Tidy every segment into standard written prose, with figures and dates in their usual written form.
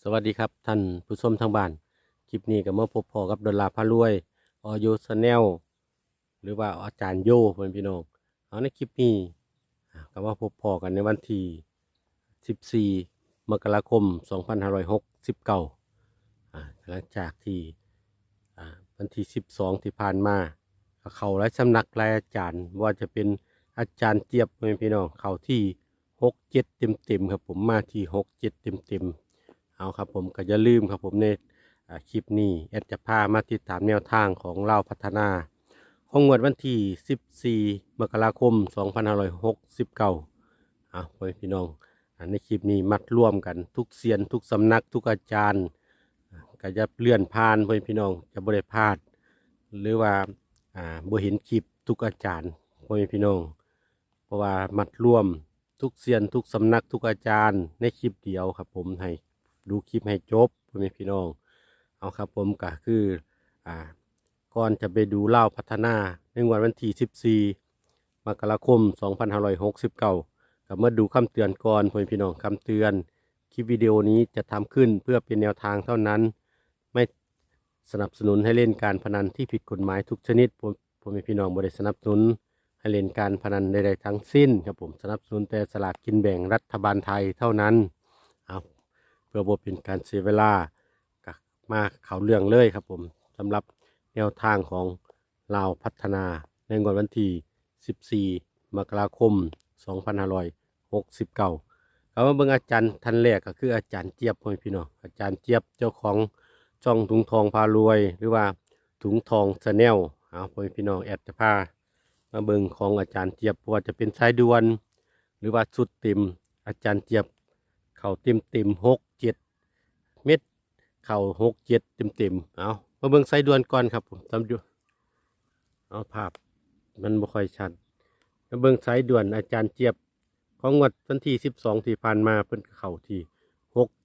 สวัสดีครับท่านผู้ชมทางบ้านคลิปนี้ก็มาพบพอกับดอลลาร์พารวยออโยชาแนลหรือว่าอาจารย์โยเพื่อนพี่น้องเอาในคลิปนี้ก็มาพบพอกันในวันที่14มกราคม2569หลังจากที่วันที่12ที่ผ่านมาเขาและสำนักหลายอาจารย์ว่าจะเป็นอาจารย์เจี๊ยบเพื่อนพี่น้องเขาที่6-7เต็มครับผมมาที่6-7เต็มเอาครับผมก็อย่าลืมครับผมในคลิปนี้แอดจะพามาติดตามแนวทางของเราพัฒนาของงวดวันที่14มกราคม2569พ่อพี่น้องในคลิปนี้มัดร่วมกันทุกเซียนทุกสำนักทุกอาจารย์ก็จะเลื่อนผ่านพ่อพี่น้องจะบ่ได้พลาดหรือว่าบ่เห็นคลิปทุกอาจารย์พ่อพี่น้องเพราะว่ามัดร่วมทุกเซียนทุกสำนักทุกอาจารย์ในคลิปเดียวครับผมให้ดูคลิปให้จบพ่อพี่น้องเอาครับผมก็คือก่อนจะไปดูเล่าพัฒนาในวันที่14มกราคม2569กับมาดูคำเตือนก่อนพ่อพี่น้องคำเตือนคลิปวิดีโอนี้จะทำขึ้นเพื่อเป็นแนวทางเท่านั้นไม่สนับสนุนให้เล่นการพนันที่ผิดกฎหมายทุกชนิดผมพี่น้องบริสนับสนุนให้เล่นการพนันใดๆทั้งสิ้นครับผมสนับสนุนแต่สลากกินแบ่งรัฐบาลไทยเท่านั้นเอาเพื่อบ่เป็นการเสียเวลาก็มาเข้าเรื่องเลยครับผมสำหรับแนวทางของลาวพัฒนาในวันที่14มกราคม2569เขามาเบิ่งอาจารย์ท่านแรกก็คืออาจารย์เจี๊ยบพ่อพี่น้องอาจารย์เจี๊ยบเจ้าของช่องถุงทองพารวยหรือว่าถุงทองชาแนลพ่อพี่น้องแอดจะพามาเบิ่งของอาจารย์เจี๊ยบว่าจะเป็นสายด่วนหรือว่าชุดเต็มอาจารย์เจี๊ยบเข่าเต็ม6-7 เม็ดเข่า6-7เต็มมาเบิ่งสายด่วนก่อนครับผมทำดูเอาภาพมันไม่ค่อยชัดมาเบิ่งสายด่วนอาจารย์เจี๊ยบของงวดวันที่12ที่ผ่านมาเพิ่นเข่าที่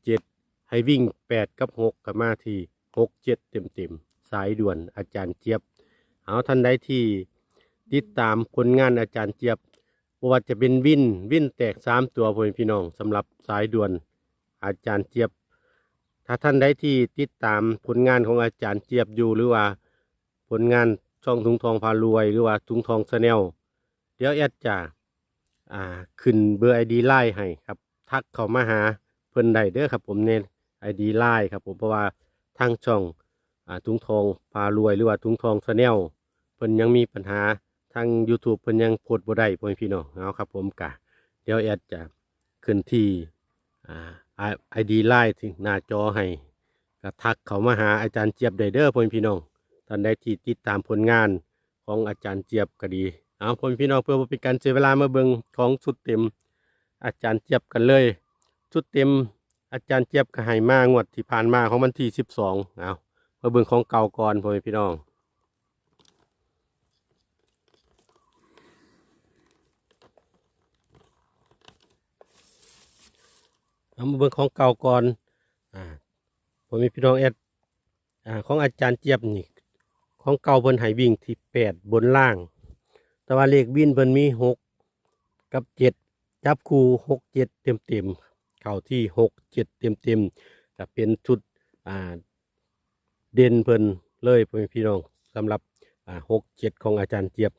6-7ให้วิ่ง8กับ6กับมาที่6-7เต็มสายด่วนอาจารย์เจี๊ยบเอาท่านใดที่ติดตามผลงานอาจารย์เจี๊ยบว่าจะเป็นวินแตก3ตัวพ่อพี่น้องสำหรับสายด่วนอาจารย์เจี๊ยบถ้าท่านใดที่ติดตามผลงานของอาจารย์เจี๊ยบอยู่หรือว่าผลงานช่องถุงทองพารวยหรือว่าถุงทองชาแนลเดี๋ยวแอดจะขึ้นเบอร์ ID ไลน์ให้ครับทักเข้ามาหาเพิ่นได้เด้อครับผมเน้น ID ไลน์ครับผมเพราะว่าทางช่องถุงทองพารวยหรือว่าถุงทองชาแนลเพิ่นยังมีปัญหาทาง YouTube เพิ่นยังโพสต์บ่ได้พ่อพี่น้องเอาครับผมกะเดี๋ยวแอดจะขึ้นที่ID ไลน์ที่หน้าจอให้ก็ทักเข้ามาหาอาจารย์เจี๊ยบได้เด้อพ่อพี่น้องท่านใดที่ติดตามผลงานของอาจารย์เจี๊ยบก็ดีพ่อพี่น้องเพื่อบ่เป็นการเสียเวลามาเบิ่งของชุดเต็มอาจารย์เจี๊ยบกันเลยชุดเต็มอาจารย์เจี๊ยบก็ให้มางวดที่ผ่านมาของวันที่12มาเบิ่งของเก่าก่อนพ่อพี่น้องมาเบิ่งของเก่าก่อนพ่อพี่น้องแอดของอาจารย์เจี๊ยบนี่ของเก่าเพิ่นให้วิ่งที่8บนล่างแต่ว่าเลขวินเพิ่นมี6กับ7จับคู่6-7เต็มเข้าที่6-7เต็มก็เป็นชุดเด่นเพิ่นเลยพ่อพี่น้องสำหรับ6-7ของอาจารย์เจี๊ยบ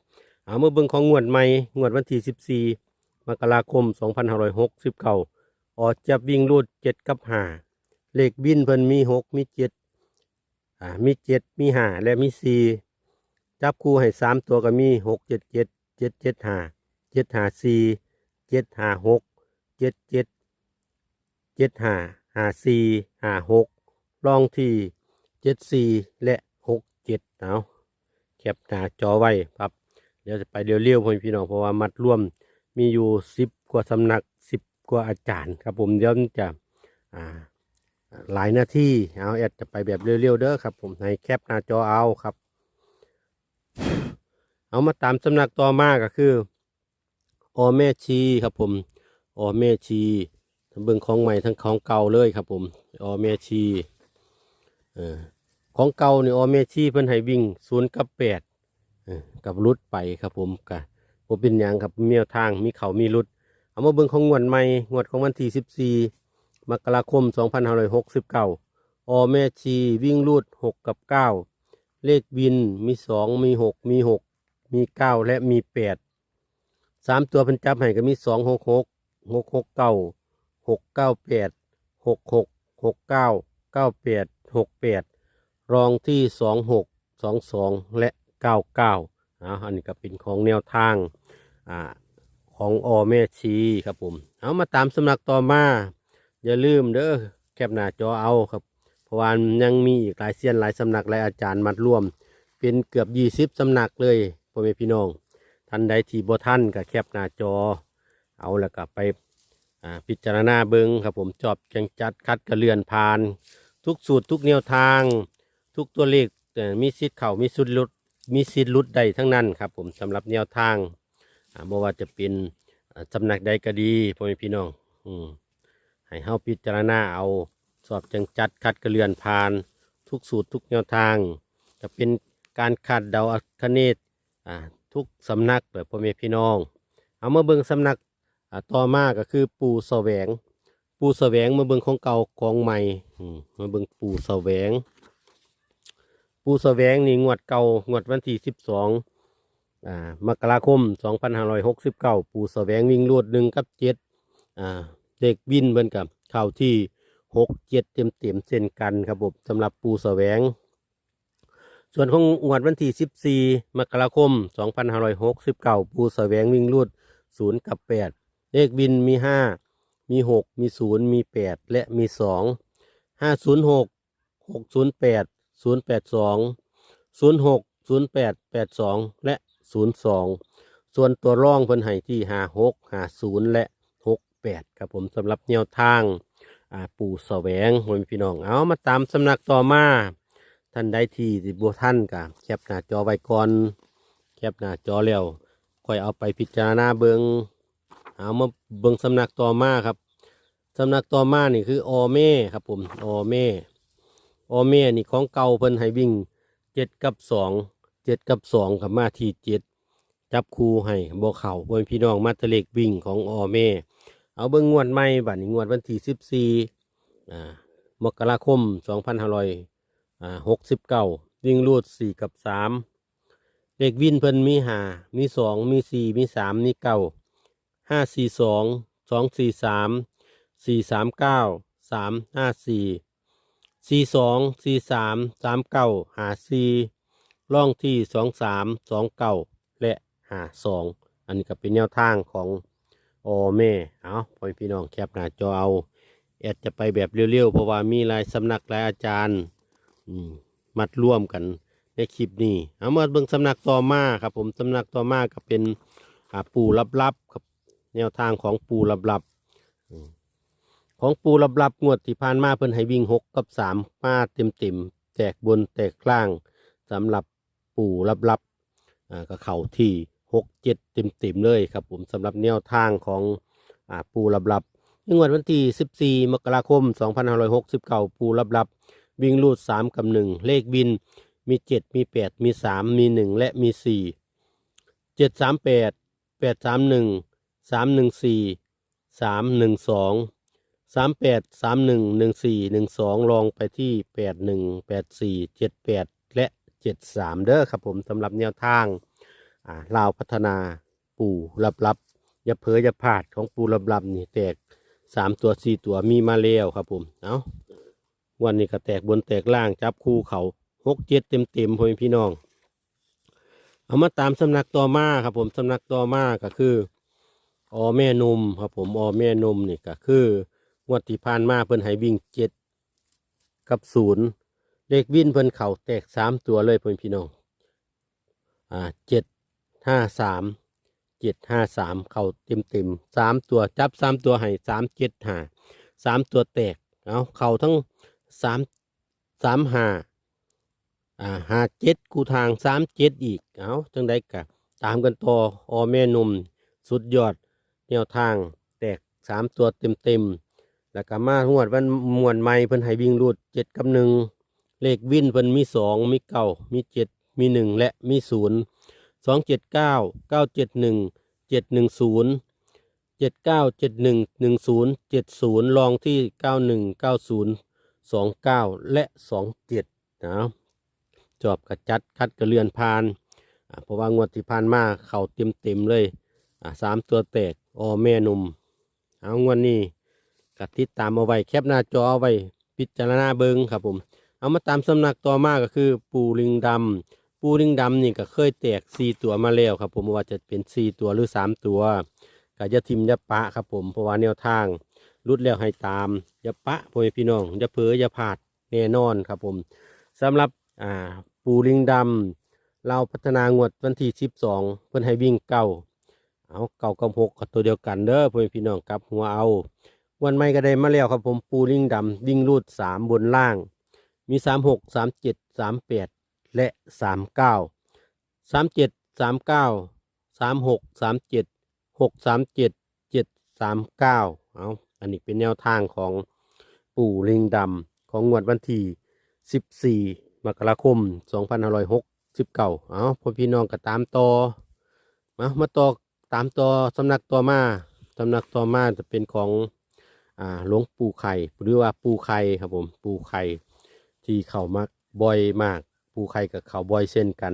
เมื่อเบิ่งของงวดใหม่งวดวันที่14มกราคม2569เจี๊ยบวิ่งรูด7กับ5เลขวินเพิ่นมี6มี7มี7มี5และมี4จับคู่ให้3ตัวก็มี6-7-7 7-7-5 7-5-4 7-5-6 7-7 7-5 5-4 5-6ลองที่7-4และ6-7แคปหน้าจอไว้ครับเดี๋ยวจะไปเร็วๆพี่น้องเพราะว่ามัดร่วมมีอยู่10กว่าสำนัก10กว่าอาจารย์ครับผมเดี๋ยวจะหลายหน้าที่แอดจะไปแบบเร็วๆเด้อครับผมให้แคปหน้าจอเอาครับเอามาตามสำนักต่อมาก็คือแม่ชีครับผมแม่ชีทั้งเบิ่งของใหม่ทั้งของเก่าเลยครับผมแม่ชีของเก่านี่แม่ชีเพิ่นให้วิ่ง0กับ8กับรุดไปครับผมกะบ่เป็นหยังครับมีแนวทางมีเขามีรุดเอามาเบิ่งของงวดใหม่งวดของวันที่14 มกราคม2569อแม่ชีวิ่งรูด6กับ9เลขวินมี2มี6มี6มี9และมี8 3ตัวเพิ่นจับให้ก็มี266 669 698 66 69 98 68รองที่26 22และ99อันนี้ก็เป็นของแนวทางของแม่ชีครับผมเอามาตามสำนักต่อมาอย่าลืมเด้อแคปหน้าจอเอาครับเพราะว่ายังมีอีกหลายเซียนหลายสำนักหลายอาจารย์มัดรวมเป็นเกือบ20สำนักเลยพ่อแม่พี่น้องท่านใดที่บ่ทันก็แคปหน้าจอเอาแล้วก็ไปพิจารณาเบิงครับผมจอบจังจัดคัดกระเลื่อนผ่านทุกสูตรทุกแนวทางทุกตัวเลขมีสิทธิ์เข้ามีสิทธิ์หลุดได้ทั้งนั้นครับผมสำหรับแนวทางบ่ว่าจะเป็นสำนักใดก็ดีพ่อแม่พี่น้องให้เฮาพิจารณาเอาสอบจังจัดคัดกระเลื่อนผ่านทุกสูตรทุกแนวทางจะเป็นการคาดเดาอัคเนศทุกสำนักแบบพ่อแม่พี่น้องเอามาเบิ่งสำนักต่อมาก็คือปู่แสวงมาเบิ่งของเก่าของใหม่มาเบิ่งปู่แสวงนี่งวดเก่างวดวันที่12มกราคม2569ปู่แสวงวิ่งรูด1กับ7เด็กวินเบิ่นกับเข้าที่6 7เต็มเส้นกันครับผมสำหรับปู่แสวงส่วนของงวดวันที่14มกราคม2569ปู่แสวงวิ่งรูด0กับ8เลขวินมี5มี6มี0มี8และมี2 506 608 082 06 08 82และ02ส่วนตัวร่องเพิ่นให้ที่56 50และ68ครับผมสำหรับแนวทางปู่แสวงพี่น้องเอามาตามสำนักต่อมาท่านใดที่บ่ทันก็แคปหน้าจอไว้ก่อนแคปหน้าจอแล้วค่อยเอาไปพิจารณาเบิงเอามาเบิงสำนักต่อมาครับสำนักต่อมานี่คือแม่ครับผมแม่นี่ของเก่าเพิ่นให้วิ่ง7กับ2กับมาที่7จับคู่ให้บ่เข้าเพิ่นพี่น้องมาตะเลขวิ่งของแม่เอาเบิ่งงวดใหม่บัดนี้งวดวันที่14มกราคม2569วิ่งรูด4กับ3เลขวินเพิ่นมี5มี2มี4มี3มี9 5 4 2 2 4 3 4 3 9 3 5 4 42 43 39 54ร่องที่23 29และ52อันนี้ก็เป็นแนวทางของแม่เอาพ่อพี่น้องแคปหน้าจอเอาแอดจะไปแบบเร็วๆเพราะว่ามีหลายสำนักหลายอาจารย์มัดร่วมกันในคลิปนี้เอามาเบิ่งสำนักต่อมาครับผมสำนักต่อมาก็เป็นปู่ลับๆครับแนวทางของปู่ลับของปู่ลับงวดที่ผ่านมาเพิ่นให้วิ่ง6กับ3มาเต็มแตกบนแตกล่างสำหรับปู่ลับก็เข้าที่6 7เต็มเลยครับผมสำหรับแนวทางของปู่ลับงวดวันที่14มกราคม2569ปู่ลับวิ่งรูด3กับ1เลขวินมี7มี8มี3มี1และมี4 738 831 314 312 38 31 14 12ลองไปที่81 84 78และ73เด้อครับผมสำหรับแนวทางลาวพัฒนาปู่ลับอย่าเผลออย่าพลาดของปู่ลับนี่แตก3ตัว4ตัวมีมาแล้วครับผมเอาวันนี้ก็แตกบนแตกล่างจับคู่เขา6 7เต็มพ่อพี่น้องเอามาตามสำนักต่อมาครับผมสำนักต่อมาก็คือแม่นมครับผมแม่นมนี่ก็คืองวดที่ผ่านมาเพิ่นให้วิ่ง7กับ0เลขวินเพิ่นเข่าแตก3ตัวเลยพ่อพี่น้อง753เข่าเต็ม3ตัวจับ3ตัวให้3 ตัวแตกเอาเข่าทั้ง57กูทาง37อีกเอาจังได้กะตามกันต่อแม่นมสุดยอดแนวทางแตก3ตัวเต็มแล้วก็มาหวดวันมวนใหม่เพิ่นให้วิ่งรูด7กับ1เลขวินเพิ่นมี2มี9มี7มี1และมี0 279 971 710 79711070ลองที่919029และ27นะจอบกระจัดคัดกระเลือนพานเพราะว่างวดที่ผ่านมาเขาเต็มเลย3ตัวแตกแม่หนุ่มเอางวดนี้ก็ติดตามเอาไว้แคปหน้าจอเอาไว้พิจารณาเบิงครับผมเอามาตามสำนักต่อมาก็คือปูลิงดำนี่ก็เคยแตก4ตัวมาแล้วครับผมว่าจะเป็น4ตัวหรือ3ตัวก็จะทิมจะปะครับผมเพราะว่าแนวทางรุดแล้วให้ตามอย่าปะพ่อแม่พี่น้องอย่าเผลออย่าพลาดแน่นอนครับผมสำหรับปูลิงดำเราพัฒนางวดวันที่12เพิ่นให้วิ่งเก้าเอาเก้ากับ6กับตัวเดียวกันเด้อพ่อแม่พี่น้องกลับหัวเอาวันใหม่ก็ได้มาแล้วครับผมปูลิงดำวิ่งรูด3บนล่างมี36 37 38และ39 37 39 36 37 637 739เอาอันนี้เป็นแนวทางของปู่ลิงดำของงวดวันที่14มกราคม2569เอาพ่อพี่น้องก็ตามต่อมาต่อตามต่อสำนักต่อมาจะเป็นของหลวงปู่ไข่หรือว่าปู่ไข่ครับผมปู่ไข่ที่เข้ามาบ่อยมากปู่ไข่กับเขาบ่อยเช่นกัน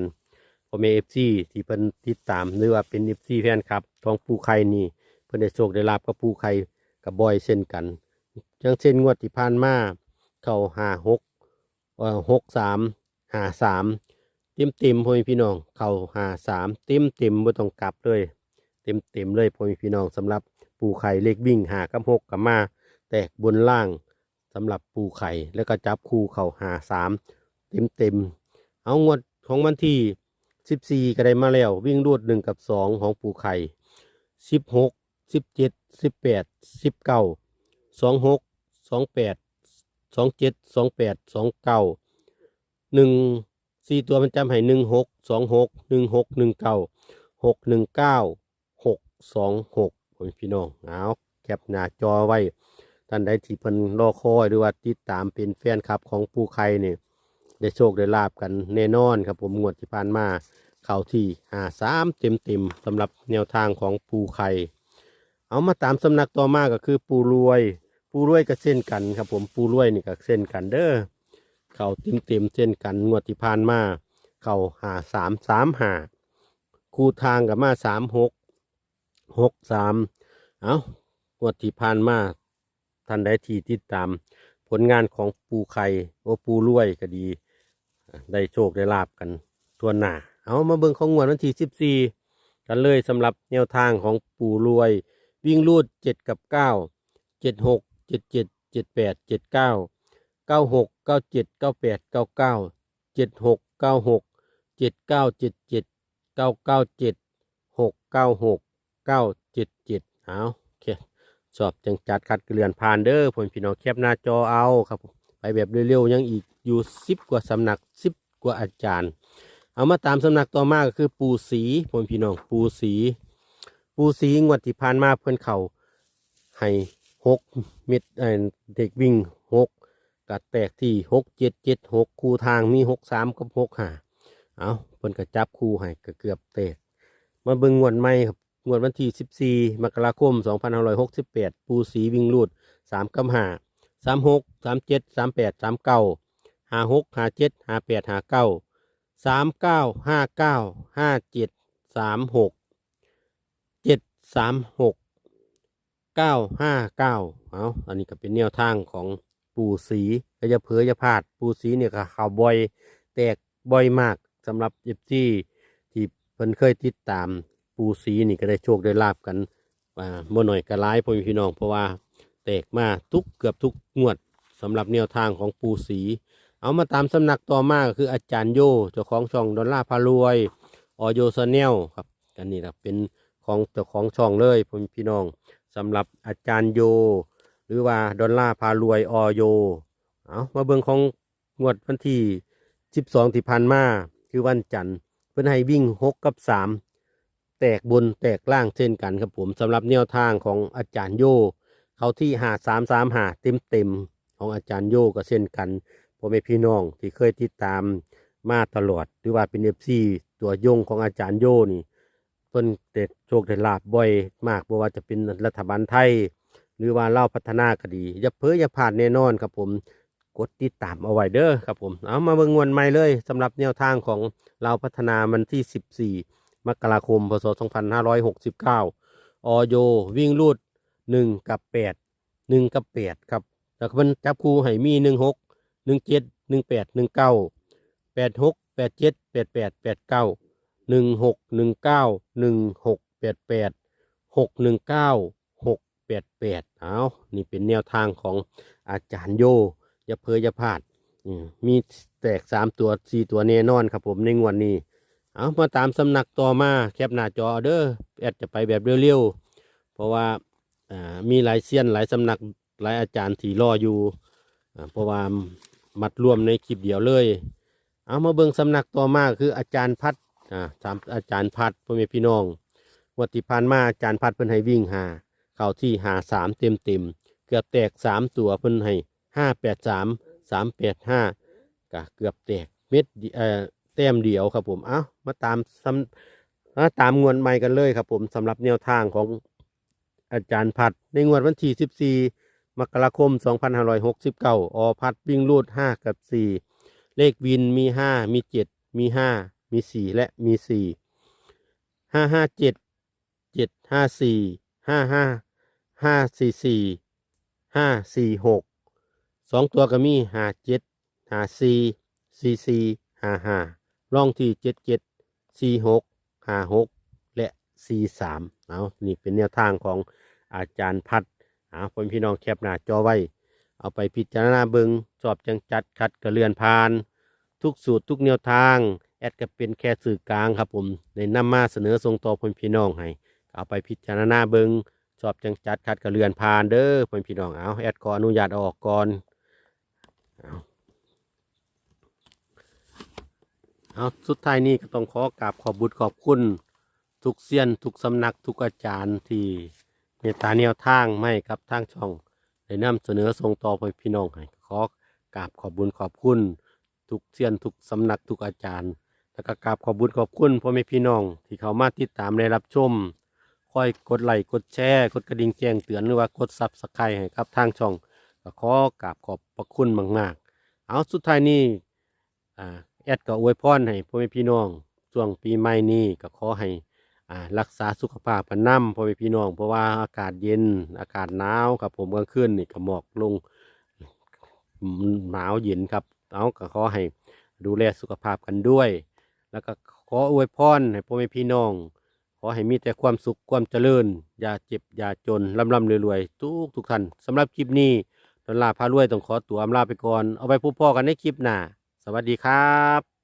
พ่อแม่FCที่เพิ่นติดตามหรือว่าเป็น FC แฟนครับของปู่ไข่นี่เพิ่นได้โชคได้ลาบกับปู่ไข่กับบ่อยเช่นกันอย่างเช่นงวดที่ผ่านมาเข้า56 เต็มพ่อแม่พี่น้องเข้า53เต็มบ่ต้องกลับเลยเต็มเลยพ่อแม่พี่น้องสำหรับปู่ไข่เลขวิ่ง5กับ6กับมาแตกบนล่างสำหรับปู่ไข่แล้วก็จับคู่เข้า53เต็มเอางวดของวันที่14ก็ได้มาแล้ววิ่งรูด1กับ2ของปู่ไข่16 17 18 19 26 28 27 28 29 4ตัวมันจำให้16 26 16 19 619 626พี่น้องเอาแคปหน้าจอไว้ท่านใดที่เพิ่นรอคอยหรือว่าติดตามเป็นแฟนคลับของปู่ไข่เนี่ยได้โชคได้ลาบกันแน่นอนครับผมงวดที่ผ่านมาเข้าที่53เต็มสำหรับแนวทางของปู่ไข่เอามาตามสำนักต่อมาก็คือปู่รวยก็เช่นกันครับผมปู่รวยนี่ก็เช่นกันเด้อเข้าเต็มเช่นกันงวดที่ผ่านมาเข้า5335คู่ทางกับมา36 63เอางวดที่ผ่านมาท่านใดที่ติดตามผลงานของปู่ไข่ปู่รวยก็ดีได้โชคได้ลาบกันทั่วหน้าเอามาเบิ่งของงวดวันที่14กันเลยสำหรับแนวทางของปู่รวยวิ่งรูด7กับ9 76 77 78 79 96 97 98 99 76 96 79 77 997 696 977เอาโอเคสอบจังจัดคัดเกลื่อนผ่านเด้อผมพี่น้องแคปหน้าจอเอาครับไปแบบเร็วๆยังอีกอยู่10กว่าสำนัก10กว่าอาจารย์เอามาตามสำนักต่อมาก็คือปู่ศรีผมพี่น้องปู่ศรีงวดที่ผ่านมาเพิ่นเขาให้6 เม็ดเด็กวิ่ง6กัดแตกที่6776คู่ทางมี63กับ65เอาเพิ่นก็จับคู่ให้ก็เกือบแตกมาเบิ่งงวดใหม่ครับงวดวันที่14มกราคม2568ปู่ศรีวิ่งรูด3กับ5 36 37 38 39 56 57 58 59 39 59 57 36 736 959เอาอันนี้ก็เป็นแนวทางของปู่ศรีก็จะเผยจะพลาดปู่ศรีเนี่ยก็ข่าวบ่อยแตกบ่อยมากสำหรับที่เพิ่นเคยติดตามปู่ศรีนี่ก็ได้โชคได้ลาบกันบ่หน่อยก็หลายพ่อพี่น้องเพราะว่าแตกมาเกือบทุกงวดสำหรับแนวทางของปู่ศรีเอามาตามสำนักต่อมาก็คืออาจารย์โยเจ้าของช่องดอลลาร์พารวยโยชาแนลครับอันนี้นะเป็นของเจ้าของช่องเลยพ่อพี่น้องสำหรับอาจารย์โยหรือว่าดอลลาร์พารวยโยเอามาเบิ่งของงวดวันที่12ที่ผ่านมาคือวันจันทร์เพิ่นให้วิ่ง6กับ3แตกบนแตกล่างเช่นกันครับผมสำหรับแนวทางของอาจารย์โยเขาที่5335เต็มของอาจารย์โยก็เช่นกันพ่อแม่พี่น้องที่เคยติดตามมาตลอดหรือว่าเป็น FC ตัวยงของอาจารย์โยนี่ เพิ่นเด็ดโชคได้ลาบบ่อยมากบ่ว่าจะเป็นรัฐบาลไทยหรือว่าลาวพัฒนาก็ดีอย่าเพ้ออย่าพลาดแน่นอนครับผมกดติดตามเอาไว้เด้อครับผมเอามาเบิ่งงวนใหม่เลยสำหรับแนวทางของลาวพัฒนามันที่14มกราคมพศ2569ออโยวิ่งรูด1กับ8 1กับ8ครับแล้วก็เพิ่นจับคู่ให้มี16 17 18 19 86 87 88 89 16 19 16 88 619 688เอานี่เป็นแนวทางของอาจารย์โยอย่าเพ้ออย่าพลาดมีแตก3 ตัว 4 ตัวแน่นอนครับผมในงวดนี้เอามาตามสำนักต่อมาแคปหน้าจอเด้อแอดจะไปแบบเร็วๆเพราะว่ามีหลายเซียนหลายสำนักหลายอาจารย์ที่รออยู่เพราะว่ามัดรวมในคลิปเดียวเลยเอามาเบิ่งสำนักต่อมาคืออาจารย์พัดอาจารย์พัดพ่อแม่พี่น้องวันที่ผ่านมาอาจารย์พัดเพิ่นให้วิ่งเข้าที่3เต็มเกือบแตก3 ตัวเพิ่นให้583 385ก็เกือบแตกเม็ดแต้มเดียวครับผมเอามาตามงวดใหม่กันเลยครับผมสำหรับแนวทางของอาจารย์พัดในงวดวันที่14มกราคม2569พัดวิ่งรูด5กับ4เลขวินมี5มี7มี5มี4และมี4 557 754 55 544 546 2 ตัวก็มี57 54 44 55ร่องที่77 46 56และ43เอานี่เป็นแนวทางของอาจารย์พัดพี่น้องแคปหน้าจอไว้เอาไปพิจารณาเบิงสอบจังจัดคัดกระเลือนผ่านทุกสูตรทุกแนวทางแอดก็เป็นแค่สื่อกลางครับผมในนำมาเสนอส่งต่อพี่น้องให้เอาไปพิจารณาเบิงสอบจังจัดคัดกระเลือนผ่านเด้อพี่น้องเอาแอดขออนุญาตออกก่อนเอาสุดท้ายนี้ก็ต้องขอกราบขอบบุญขอบคุณทุกเซียนทุกสำนักทุกอาจารย์ที่เมตตาแนวทางไม่ครับทางช่องได้นำเสนอส่งต่อไปพี่น้องให้ขอกราบขอบบุญขอบคุณทุกเซียนทุกสำนักทุกอาจารย์แล้วก็กราบขอบบุญขอบคุณพ่อแม่พี่น้องที่เขามาติดตามได้รับชมคอยกดไลค์กดแชร์กดกระดิ่งแจ้งเตือนหรือว่ากดซับสไครต์ให้ครับทางช่องก็ขอกราบขอบพระคุณมากๆเอาสุดท้ายนี้แอดก็อวยพรให้พ่อแม่พี่น้องช่วงปีใหม่นี้ก็ขอให้รักษาสุขภาพกันนำพ่อแม่พี่น้องเพราะว่าอากาศเย็นอากาศหนาวครับผมกลางคืนนี่ก็หมอกลงหนาวเย็นครับเอาก็ขอให้ดูแลสุขภาพกันด้วยแล้วก็ขออวยพรให้พ่อแม่พี่น้องขอให้มีแต่ความสุขความเจริญอย่าเจ็บอย่าจนร่ำรวยทุกท่านสำหรับคลิปนี้ดอลลาร์พารวยต้องขอตัวอำลาไปก่อนเอาไปพบพ่อกันในคลิปหน้าสวัสดีครับ